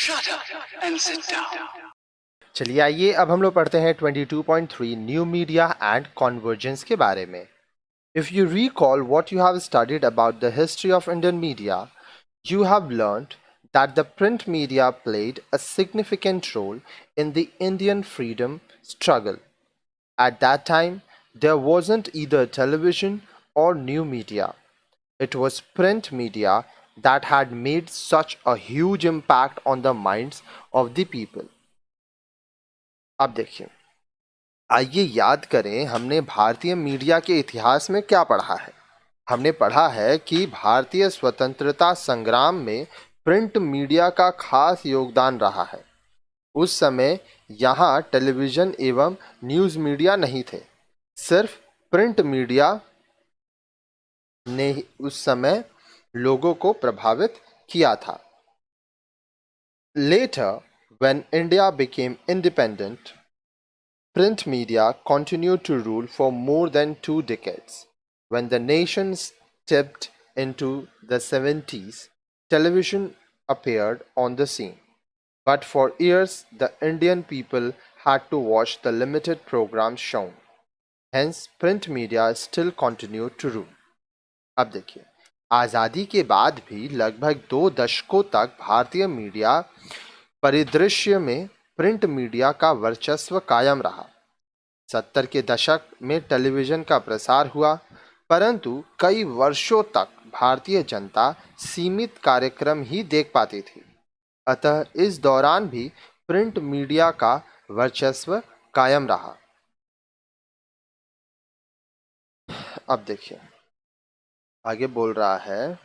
Shut up and sit down. चलिए आइए अब हम लोग पढ़ते हैं 22.3 न्यू मीडिया एंड कॉन्वर्जेंस के बारे में. If you recall what you have studied about the history of Indian media, you have learned that the print media played a significant role in the Indian freedom struggle. At that time, there wasn't either television or new media. It was print media that had made such a huge impact on the minds of the people. अब देखिए, आइए याद करें हमने भारतीय media के इतिहास में क्या पढ़ा है. हमने पढ़ा है कि भारतीय स्वतंत्रता संग्राम में प्रिंट मीडिया का खास योगदान रहा है. उस समय यहाँ टेलीविज़न एवं न्यूज़ मीडिया नहीं थे. सिर्फ प्रिंट मीडिया ने उस समय लोगों को प्रभावित किया था. Later, when India became independent, print media continued to rule for more than 2 decades. When the nation stepped into the 70s, television appeared on the scene. But for years, the Indian people had to watch the limited programs shown. Hence, print media still continued to rule. अब देखिए, आज़ादी के बाद भी लगभग 2 दशकों तक भारतीय मीडिया परिदृश्य में प्रिंट मीडिया का वर्चस्व कायम रहा. 70 के दशक में टेलीविज़न का प्रसार हुआ, परंतु कई वर्षों तक भारतीय जनता सीमित कार्यक्रम ही देख पाती थी. अतः इस दौरान भी प्रिंट मीडिया का वर्चस्व कायम रहा. अब देखिए, आगे बोल रहा है,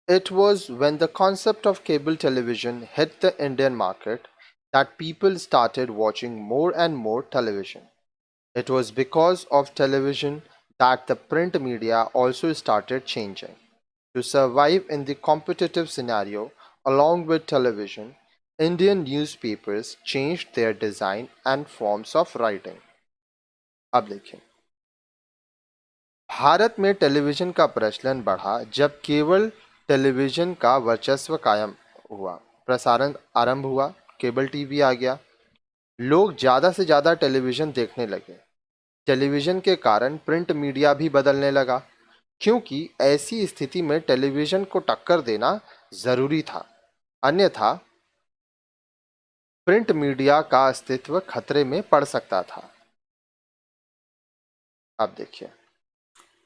It was when the concept of cable television hit the Indian market that people started watching more and more television. It was because of television that the print media also started changing. To survive in the competitive scenario along with television, Indian newspapers changed their design and forms of writing. अब देखिए, भारत में television का प्रचलन बढ़ा जब केवल television का वर्चस्व कायम हुआ. प्रसारण आरंभ हुआ, केबल टीवी आ गया, लोग ज़्यादा से ज़्यादा टेलीविज़न देखने लगे. टेलीविज़न के कारण प्रिंट मीडिया भी बदलने लगा, क्योंकि ऐसी स्थिति में टेलीविज़न को टक्कर देना ज़रूरी था, अन्यथा प्रिंट मीडिया का अस्तित्व खतरे में पड़ सकता था. अब देखिए,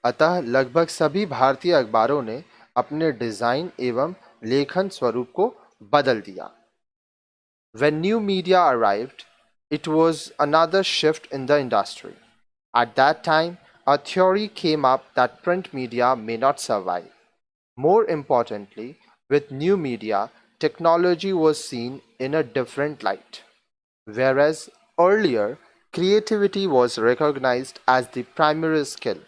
अतः लगभग सभी भारतीय अखबारों ने अपने डिज़ाइन एवं लेखन स्वरूप को बदल दिया. When new media arrived, it was another shift in the industry. At that time, a theory came up that print media may not survive. More importantly, with new media, technology was seen in a different light. Whereas earlier, creativity was recognized as the primary skill,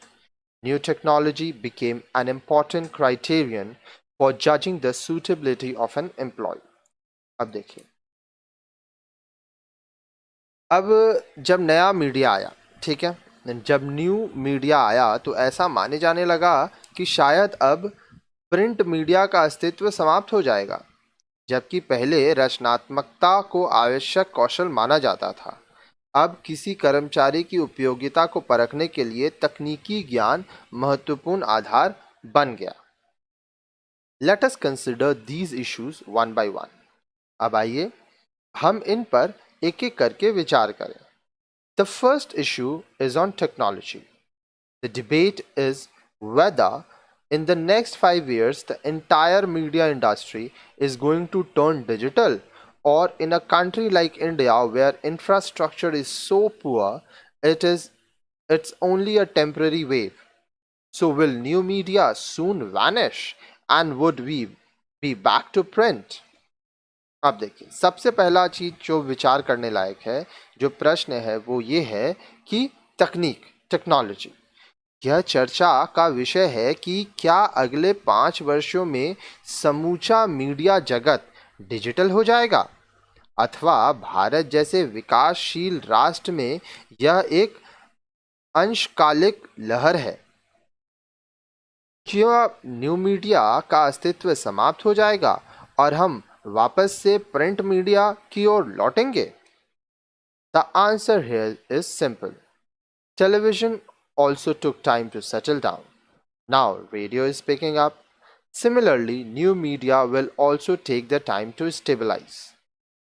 new technology became an important criterion for judging the suitability of an employee. अब देखिए, अब जब नया media आया, ठीक है, जब new media आया तो ऐसा माने जाने लगा कि शायद अब प्रिंट मीडिया का अस्तित्व समाप्त हो जाएगा. जबकि पहले रचनात्मकता को आवश्यक कौशल माना जाता था, अब किसी कर्मचारी की उपयोगिता को परखने के लिए तकनीकी ज्ञान महत्वपूर्ण आधार बन गया. Let us consider these issues one by one. अब आइए हम इन पर एक एक करके विचार करें. The first issue is on technology. The debate is whether in the next 5 years the entire media industry is going to turn digital, or in a country like India where infrastructure is so poor, it's only a temporary wave. So will new media soon vanish and would we be back to print? अब देखिए, सबसे पहला चीज जो विचार करने लायक है, जो प्रश्न है वो ये है कि टेक्नोलॉजी. यह चर्चा का विषय है कि क्या अगले 5 वर्षों में समूचा मीडिया जगत डिजिटल हो जाएगा, अथवा भारत जैसे विकासशील राष्ट्र में यह एक अंशकालिक लहर है. क्या न्यू मीडिया का अस्तित्व समाप्त हो जाएगा और हम वापस से प्रिंट मीडिया की ओर लौटेंगे? The answer here is simple. Television also took time to settle down. Now radio is picking up. Similarly, new media will also take the time to stabilize.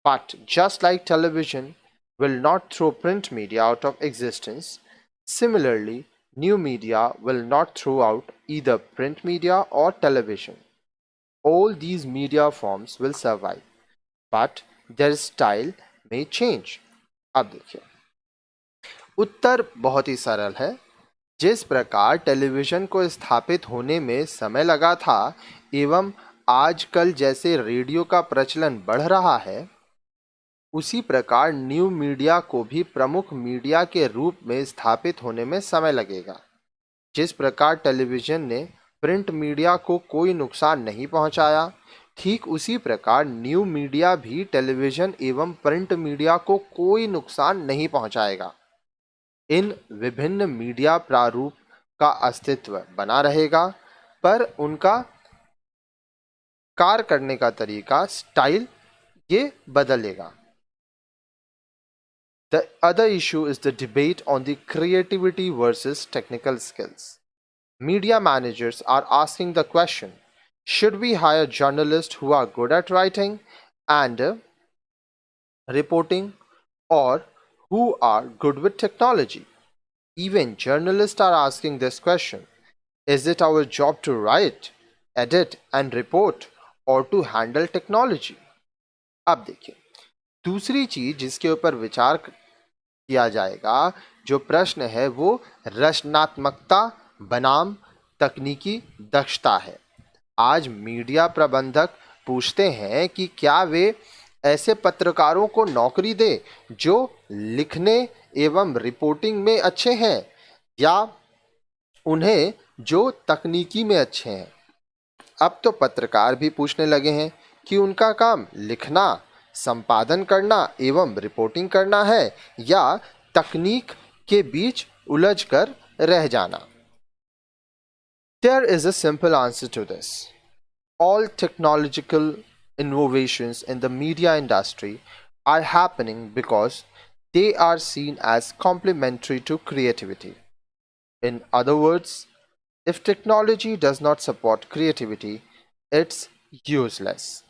But just like television will not throw print media out of existence, similarly, new media will not throw out either print media or television. All these media forms will survive, but their style may change. अब देखिए, उत्तर बहुत ही सरल है। जिस प्रकार television को स्थापित होने में समय लगा था एवं आजकल जैसे रेडियो का प्रचलन बढ़ रहा है, उसी प्रकार न्यू मीडिया को भी प्रमुख मीडिया के रूप में स्थापित होने में समय लगेगा। जिस प्रकार टेलीविज़न ने प्रिंट मीडिया को कोई नुकसान नहीं पहुंचाया, ठीक उसी प्रकार न्यू मीडिया भी टेलीविज़न एवं प्रिंट मीडिया को कोई नुकसान नहीं पहुंचाएगा। इन विभिन्न मीडिया प्रारूप का अस्तित्व बना रहेगा, पर उनका कार्य करने का तरीका, स्टाइल ये बदलेगा। The other issue is the debate on the creativity versus technical skills. Media managers are asking the question, should we hire journalists who are good at writing and reporting, or who are good with technology? Even journalists are asking this question. Is it our job to write, edit and report or to handle technology? अब देखिए, दूसरी चीज जिसके ऊपर विचार किया जाएगा, जो प्रश्न है वो रचनात्मकता बनाम तकनीकी दक्षता है। आज मीडिया प्रबंधक पूछते हैं कि क्या वे ऐसे पत्रकारों को नौकरी दे जो लिखने एवं रिपोर्टिंग में अच्छे हैं, या उन्हें जो तकनीकी में अच्छे हैं। अब तो पत्रकार भी पूछने लगे हैं कि उनका काम लिखना, संपादन करना एवं रिपोर्टिंग करना है या तकनीक के बीच उलझकर रह जाना। There is a simple answer to this. All technological innovations in the media industry are happening because they are seen as complementary to creativity. In other words, if technology does not support creativity, it's useless.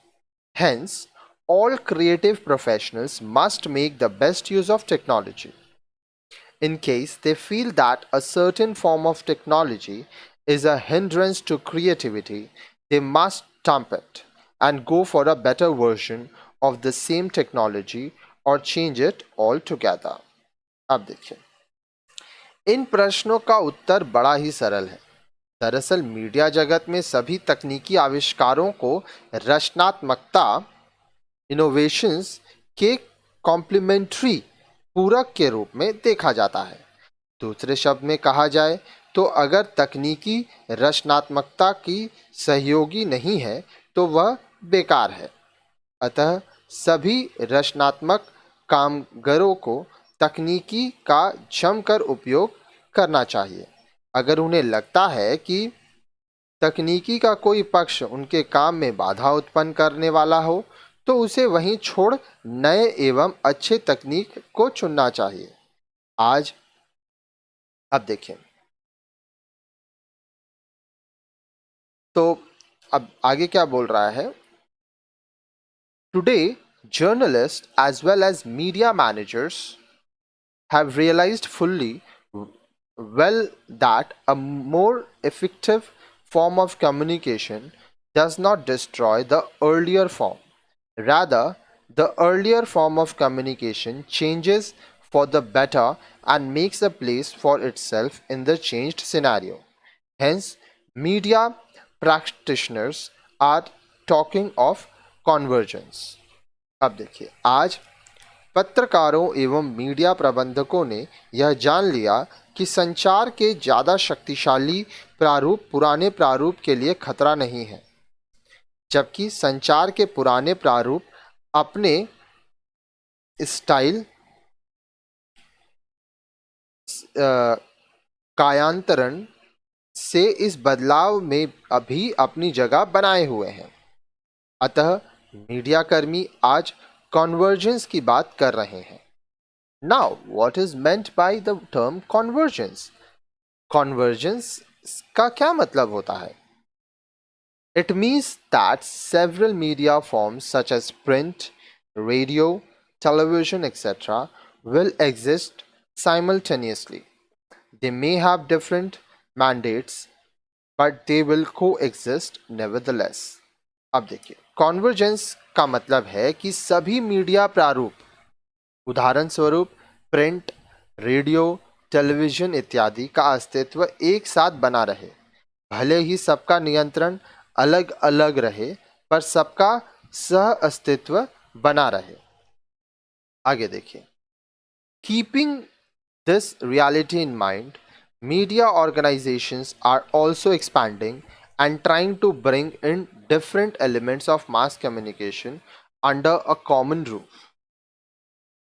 Hence, all creative professionals must make the best use of technology. In case they feel that a certain form of technology is a hindrance to creativity, they must stump it and go for a better version of the same technology or change it altogether. अब देखिए, इन प्रश्नों का उत्तर बड़ा ही सरल है। दरअसल media जगत में सभी तकनीकी आविष्कारों को रचनात्मकता, इनोवेशंस के कॉम्प्लीमेंट्री पूरक के रूप में देखा जाता है। दूसरे शब्द में कहा जाए तो अगर तकनीकी रचनात्मकता की सहयोगी नहीं है तो वह बेकार है। अतः सभी रचनात्मक कामगारों को तकनीकी का जमकर उपयोग करना चाहिए। अगर उन्हें लगता है कि तकनीकी का कोई पक्ष उनके काम में बाधा उत्पन्न करने वाला हो तो उसे वहीं छोड़ नए एवं अच्छे तकनीक को चुनना चाहिए। आज अब देखें, तो अब आगे क्या बोल रहा है। Today journalists as well as media managers have realized fully well that a more effective form of communication does not destroy the earlier form. Rather, the earlier form of communication changes for the better and makes a place for itself in the changed scenario. Hence, media practitioners are talking of convergence. अब देखिए, आज पत्रकारों एवं media प्रबंधकों ने यह जान लिया कि संचार के ज़्यादा शक्तिशाली प्रारूप पुराने प्रारूप के लिए खतरा नहीं है, जबकि संचार के पुराने प्रारूप अपने स्टाइल, कायांतरण से इस बदलाव में अभी अपनी जगह बनाए हुए हैं। अतः मीडिया कर्मी आज कॉन्वर्जेंस की बात कर रहे हैं। Now what is meant by the term convergence? Convergence का क्या मतलब होता है? It means that several media forms such as print, radio, television, etc., will exist simultaneously. They may have different mandates, but they will coexist nevertheless. अब देखिए, convergence का मतलब है कि सभी मीडिया प्रारूप, उदाहरण स्वरूप प्रिंट, रेडियो, टेलीविजन इत्यादि का अस्तित्व एक साथ बना रहे। भले ही सबका नियंत्रण अलग अलग रहे, पर सबका सह अस्तित्व बना रहे। आगे देखिए, keeping this reality in mind, media organizations are also expanding and trying to bring in different elements of mass communication under a common roof.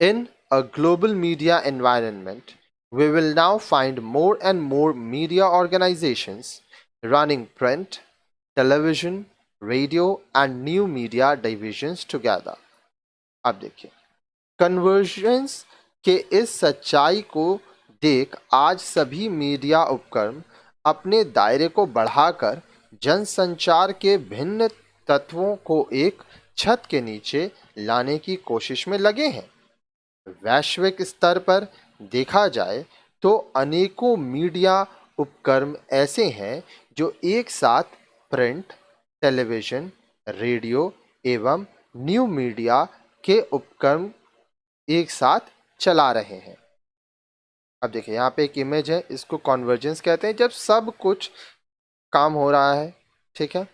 In a global media environment, we will now find more and more media organizations running print, television, radio, and new media divisions together. अब देखिए, convergence के इस सच्चाई को देख आज सभी media उपक्रम अपने दायरे को बढ़ाकर जनसंचार के भिन्न तत्वों को एक छत के नीचे लाने की कोशिश में लगे हैं। वैश्विक स्तर पर देखा जाए तो अनेकों मीडिया उपक्रम ऐसे हैं जो एक साथ प्रिंट, टेलीविजन, रेडियो एवं न्यू मीडिया के उपक्रम एक साथ चला रहे हैं। अब देखिए, यहाँ पे एक इमेज है, इसको कॉन्वर्जेंस कहते हैं जब सब कुछ काम हो रहा है, ठीक है।